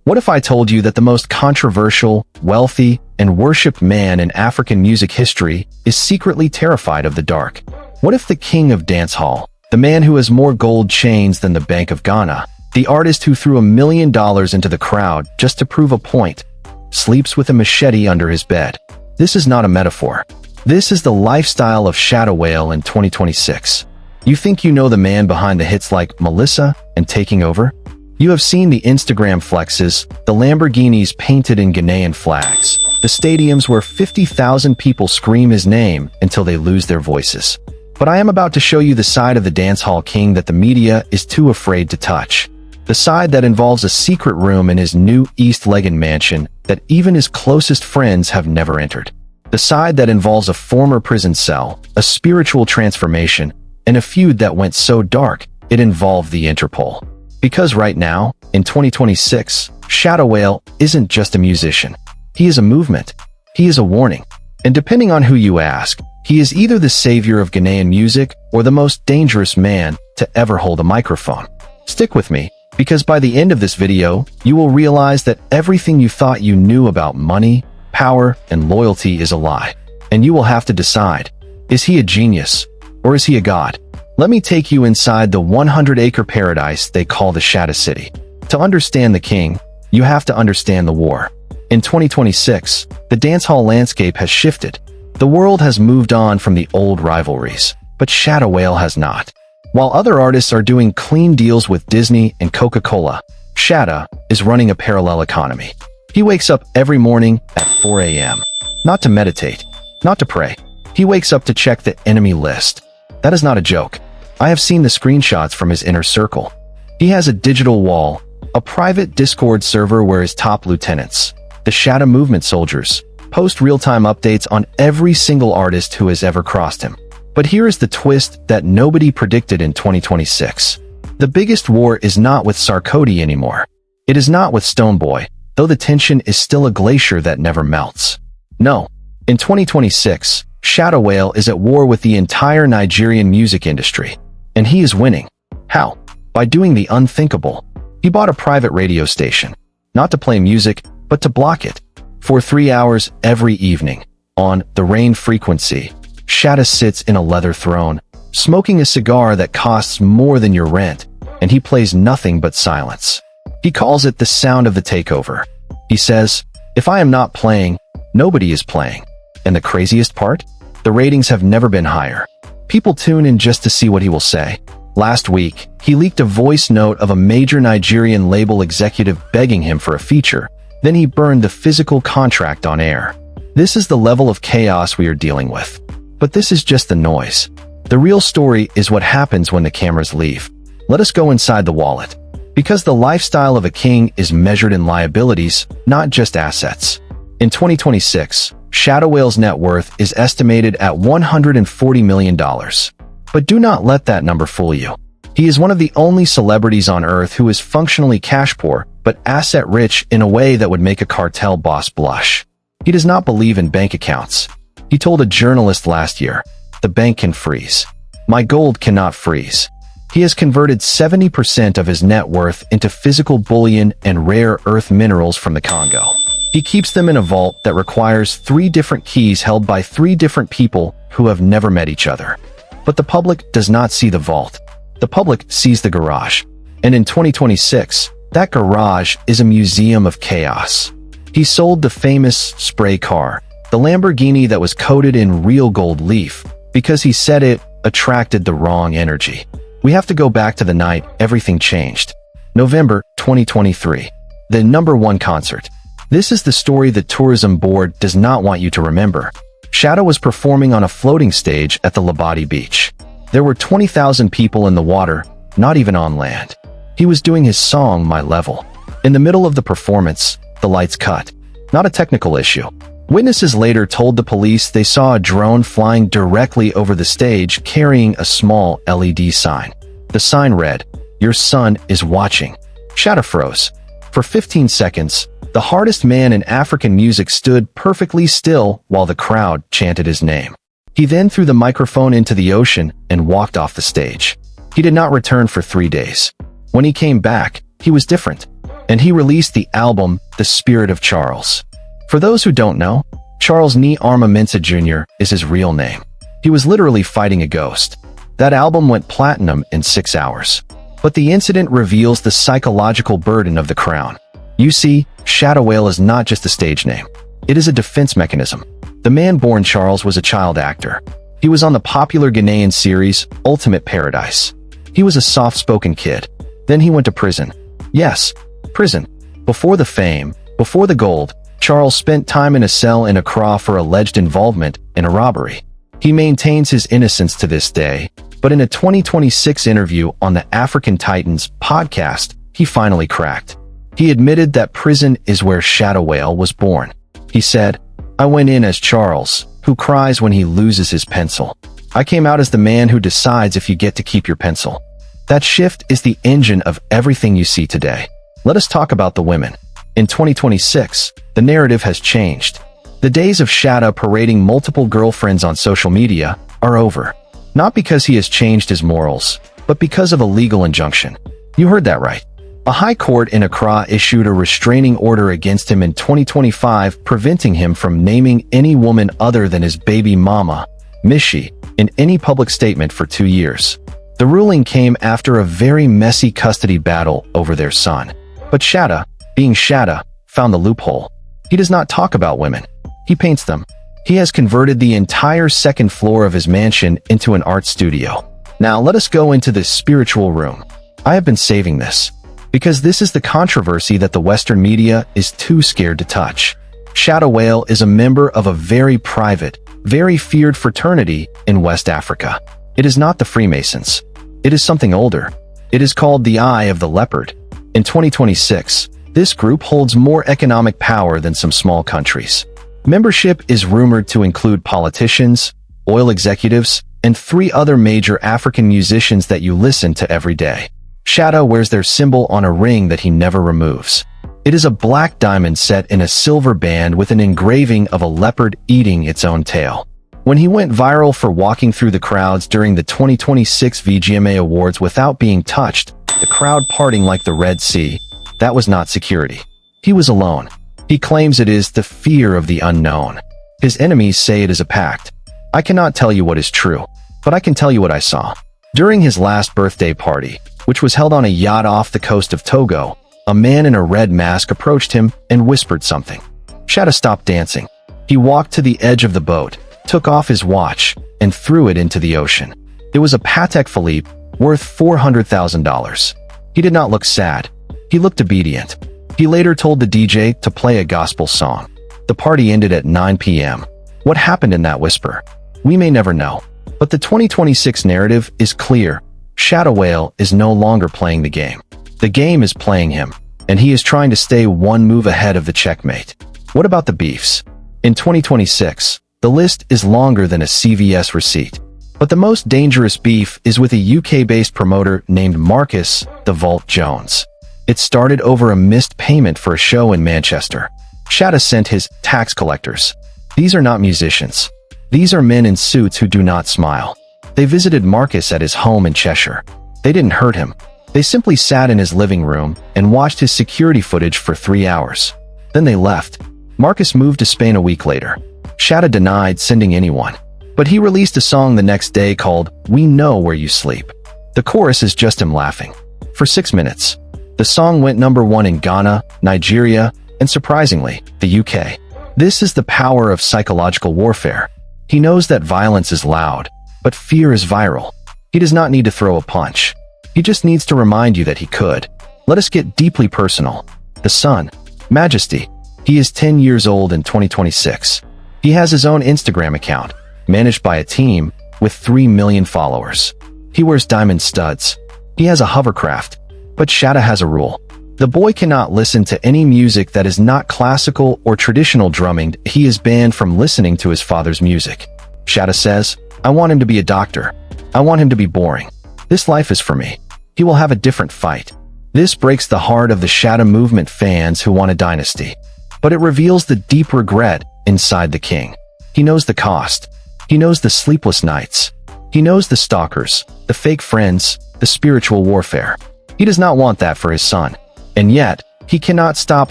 What if I told you that the most controversial, wealthy, and worshipped man in African music history is secretly terrified of the dark? What if the king of dancehall, the man who has more gold chains than the Bank of Ghana, the artist who threw $1 million into the crowd just to prove a point, sleeps with a machete under his bed? This is not a metaphor. This is the lifestyle of Shatta Wale in 2026. You think you know the man behind the hits like Melissa and Taking Over? You have seen the Instagram flexes, the Lamborghinis painted in Ghanaian flags, the stadiums where 50,000 people scream his name until they lose their voices. But I am about to show you the side of the dancehall king that the media is too afraid to touch. The side that involves a secret room in his new East Legon mansion that even his closest friends have never entered. The side that involves a former prison cell, a spiritual transformation, and a feud that went so dark it involved the Interpol. Because right now, in 2026, Shatta Wale isn't just a musician. He is a movement. He is a warning. And depending on who you ask, he is either the savior of Ghanaian music or the most dangerous man to ever hold a microphone. Stick with me, because by the end of this video, you will realize that everything you thought you knew about money, power, and loyalty is a lie. And you will have to decide, is he a genius or is he a god? Let me take you inside the 100-acre paradise they call the Shatta City. To understand the king, you have to understand the war. In 2026, the dancehall landscape has shifted. The world has moved on from the old rivalries, but Shatta Wale has not. While other artists are doing clean deals with Disney and Coca-Cola, Shatta is running a parallel economy. He wakes up every morning at 4 a.m. Not to meditate, not to pray. He wakes up to check the enemy list. That is not a joke. I have seen the screenshots from his inner circle. He has a digital wall, a private Discord server where his top lieutenants, the Shatta movement soldiers, post real-time updates on every single artist who has ever crossed him. But here is the twist that nobody predicted in 2026. The biggest war is not with Sarkodie anymore. It is not with Stonebwoy, though the tension is still a glacier that never melts. No, in 2026, Shatta Wale is at war with the entire Nigerian music industry. And he is winning. How? By doing the unthinkable. He bought a private radio station, not to play music, but to block it. For 3 hours every evening, on the Rain frequency, Shatta sits in a leather throne, smoking a cigar that costs more than your rent, and he plays nothing but silence. He calls it the sound of the takeover. He says, if I am not playing, nobody is playing. And the craziest part? The ratings have never been higher. People tune in just to see what he will say. Last week, he leaked a voice note of a major Nigerian label executive begging him for a feature. Then he burned the physical contract on air. This is the level of chaos we are dealing with. But this is just the noise. The real story is what happens when the cameras leave. Let us go inside the wallet. Because the lifestyle of a king is measured in liabilities, not just assets. In 2026, Shatta Wale's net worth is estimated at $140 million. But do not let that number fool you. He is one of the only celebrities on earth who is functionally cash poor, but asset rich in a way that would make a cartel boss blush. He does not believe in bank accounts. He told a journalist last year, the bank can freeze. My gold cannot freeze. He has converted 70% of his net worth into physical bullion and rare earth minerals from the Congo. He keeps them in a vault that requires 3 different keys held by 3 different people who have never met each other. But the public does not see the vault. The public sees the garage. And in 2026, that garage is a museum of chaos. He sold the famous spray car, the Lamborghini that was coated in real gold leaf, because he said it attracted the wrong energy. We have to go back to the night everything changed. November 2023. The #1 concert. This is the story the tourism board does not want you to remember. Shatta was performing on a floating stage at the Labadi beach. There were 20,000 people in the water, not even on land. He was doing his song, My Level. In the middle of the performance, the lights cut. Not a technical issue. Witnesses later told the police they saw a drone flying directly over the stage carrying a small LED sign. The sign read, "Your son is watching." Shatta froze. For 15 seconds, the hardest man in African music stood perfectly still while the crowd chanted his name. He then threw the microphone into the ocean and walked off the stage. He did not return for 3 days. When he came back, he was different. and he released the album The Spirit of Charles. For those who don't know, Charles Ni Arma Mensah Jr. is his real name. He was literally fighting a ghost. That album went platinum in 6 hours. But the incident reveals the psychological burden of the crown. You see, Shatta Wale is not just a stage name. It is a defense mechanism. The man born Charles was a child actor. He was on the popular Ghanaian series, Ultimate Paradise. He was a soft-spoken kid. Then he went to prison. Yes, prison. Before the fame, before the gold, Charles spent time in a cell in Accra for alleged involvement in a robbery. He maintains his innocence to this day, but in a 2026 interview on the African Titans podcast, he finally cracked. He admitted that prison is where Shatta Wale was born. He said, "I went in as Charles, who cries when he loses his pencil. I came out as the man who decides if you get to keep your pencil." That shift is the engine of everything you see today. Let us talk about the women. In 2026, the narrative has changed. The days of Shatta parading multiple girlfriends on social media are over. Not because he has changed his morals, but because of a legal injunction. You heard that right. A high court in Accra issued a restraining order against him in 2025, preventing him from naming any woman other than his baby mama, Mishi, in any public statement for 2 years. The ruling came after a very messy custody battle over their son. But Shatta, being Shatta, found the loophole. He does not talk about women. He paints them. He has converted the entire second floor of his mansion into an art studio. Now let us go into this spiritual room. I have been saving this, because this is the controversy that the Western media is too scared to touch. Shatta Wale is a member of a very private, very feared fraternity in West Africa. It is not the Freemasons. It is something older. It is called the Eye of the Leopard. In 2026, this group holds more economic power than some small countries. Membership is rumored to include politicians, oil executives, and 3 other major African musicians that you listen to every day. Shatta wears their symbol on a ring that he never removes. It is a black diamond set in a silver band with an engraving of a leopard eating its own tail. When he went viral for walking through the crowds during the 2026 VGMA Awards without being touched, the crowd parting like the Red Sea, that was not security. He was alone. He claims it is the fear of the unknown. His enemies say it is a pact. I cannot tell you what is true, but I can tell you what I saw. During his last birthday party, which was held on a yacht off the coast of Togo, a man in a red mask approached him and whispered something. Shatta stopped dancing. He walked to the edge of the boat, took off his watch, and threw it into the ocean. It was a Patek Philippe, worth $400,000. He did not look sad. He looked obedient. He later told the DJ to play a gospel song. The party ended at 9 p.m. What happened in that whisper? We may never know. But the 2026 narrative is clear. Shatta Wale is no longer playing the game. The game is playing him, and he is trying to stay one move ahead of the checkmate. What about the beefs? In 2026, the list is longer than a CVS receipt. But the most dangerous beef is with a UK-based promoter named Marcus "The Vault" Jones. It started over a missed payment for a show in Manchester. Shatta sent his tax collectors. These are not musicians. These are men in suits who do not smile. They visited Marcus at his home in Cheshire. They didn't hurt him. They simply sat in his living room and watched his security footage for 3 hours. Then they left. Marcus moved to Spain a week later. Shatta denied sending anyone. But he released a song the next day called "We Know Where You Sleep." The chorus is just him laughing. For 6 minutes. The song went #1 in Ghana, Nigeria, and surprisingly, the UK. This is the power of psychological warfare. He knows that violence is loud, but fear is viral. He does not need to throw a punch. He just needs to remind you that he could. Let us get deeply personal. The Sun, Majesty. He is 10 years old in 2026. He has his own Instagram account, managed by a team, with 3 million followers. He wears diamond studs. He has a hovercraft. But Shatta has a rule. The boy cannot listen to any music that is not classical or traditional drumming. He is banned from listening to his father's music. Shatta says, "I want him to be a doctor. I want him to be boring. This life is for me." He will have a different fight. This breaks the heart of the Shatta movement fans who want a dynasty. But it reveals the deep regret inside the king. He knows the cost. He knows the sleepless nights. He knows the stalkers, the fake friends, the spiritual warfare. He does not want that for his son. And yet, He cannot stop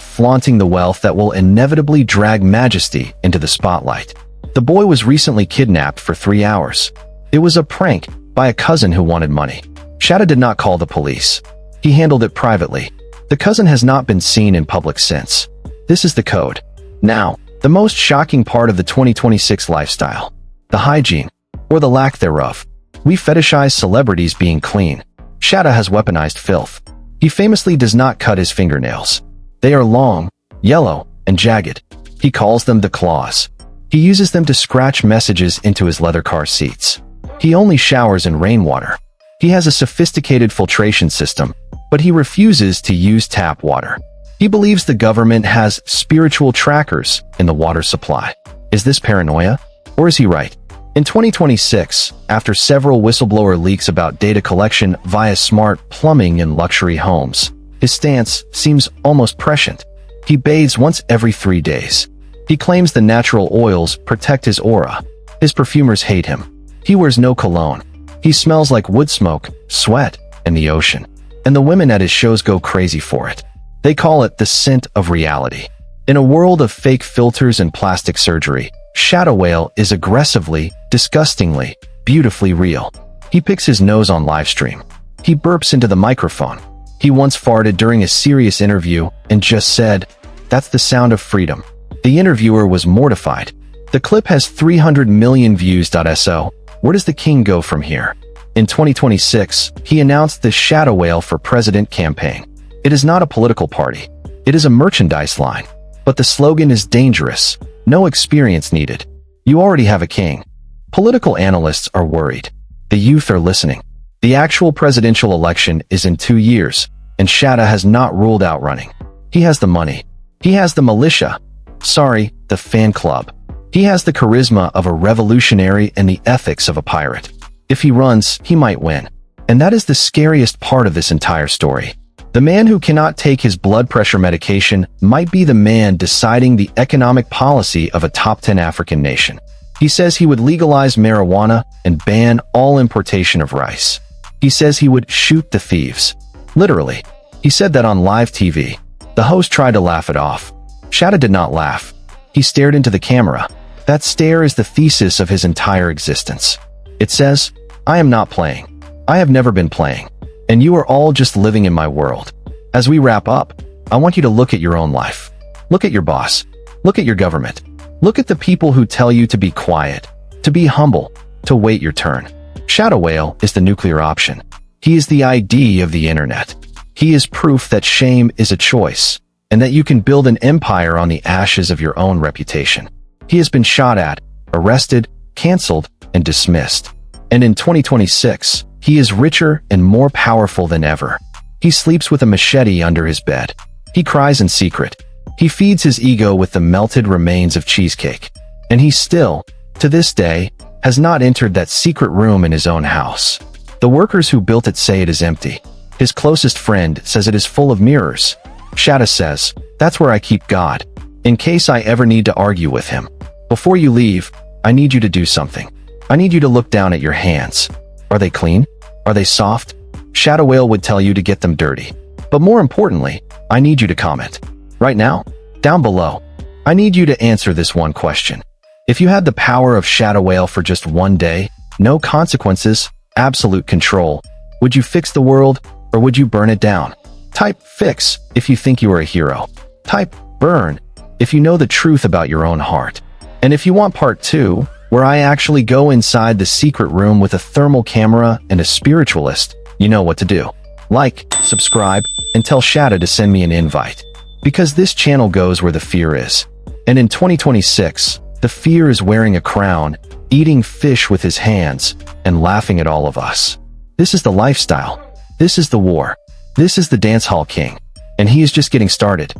flaunting the wealth that will inevitably drag majesty into the spotlight. The boy was recently kidnapped for 3 hours. It was a prank by a cousin who wanted money. Shatta did not call the police. He handled it privately. The cousin has not been seen in public since. This is the code. Now, the most shocking part of the 2026 lifestyle. The hygiene, or the lack thereof. We fetishize celebrities being clean. Shatta has weaponized filth. He famously does not cut his fingernails. They are long, yellow, and jagged. He calls them the claws. He uses them to scratch messages into his leather car seats. He only showers in rainwater. He has a sophisticated filtration system, but he refuses to use tap water. He believes the government has spiritual trackers in the water supply. Is this paranoia? Or is he right? In 2026, after several whistleblower leaks about data collection via smart plumbing in luxury homes, his stance seems almost prescient. He bathes once every 3 days. He claims the natural oils protect his aura. His perfumers hate him. He wears no cologne. He smells like wood smoke, sweat, and the ocean. And the women at his shows go crazy for it. They call it the scent of reality. In a world of fake filters and plastic surgery, Shatta Wale is aggressively, disgustingly, beautifully real. He picks his nose on livestream. He burps into the microphone. He once farted during a serious interview and just said, "That's the sound of freedom." The interviewer was mortified. The clip has 300 million views. So, where does the king go from here? In 2026, he announced the Shatta Wale for President campaign. It is not a political party. It is a merchandise line. But the slogan is dangerous. No experience needed. You already have a king. Political analysts are worried. The youth are listening. The actual presidential election is in 2 years, and Shatta has not ruled out running. He has the money. He has the militia. Sorry, the fan club. He has the charisma of a revolutionary and the ethics of a pirate. If he runs, he might win. And that is the scariest part of this entire story. The man who cannot take his blood pressure medication might be the man deciding the economic policy of a top 10 African nation. He says he would legalize marijuana and ban all importation of rice. He says he would shoot the thieves. Literally. He said that on live TV. The host tried to laugh it off. Shatta did not laugh. He stared into the camera. That stare is the thesis of his entire existence. It says, "I am not playing. I have never been playing. And you are all just living in my world." As we wrap up, I want you to look at your own life. Look at your boss. Look at your government. Look at the people who tell you to be quiet, to be humble, to wait your turn. Shatta Wale is the nuclear option. He is the ID of the internet. He is proof that shame is a choice, and that you can build an empire on the ashes of your own reputation. He has been shot at, arrested, canceled, and dismissed. And in 2026, he is richer and more powerful than ever. He sleeps with a machete under his bed. He cries in secret. He feeds his ego with the melted remains of cheesecake. And he still, to this day, has not entered that secret room in his own house. The workers who built it say it is empty. His closest friend says it is full of mirrors. Shatta says, "That's where I keep God, in case I ever need to argue with him. Before you leave, I need you to do something. I need you to look down at your hands. Are they clean? Are they soft?" Shatta Wale would tell you to get them dirty. But more importantly, I need you to comment. Right now, down below. I need you to answer this one question. If you had the power of Shatta Wale for just 1 day, no consequences, absolute control, would you fix the world or would you burn it down? Type fix if you think you are a hero. Type burn if you know the truth about your own heart. And if you want part 2, where I actually go inside the secret room with a thermal camera and a spiritualist, you know what to do. Like, subscribe, and tell Shatta to send me an invite. Because this channel goes where the fear is. And in 2026, the fear is wearing a crown, eating fish with his hands, and laughing at all of us. This is the lifestyle. This is the war. This is the dancehall king. And he is just getting started.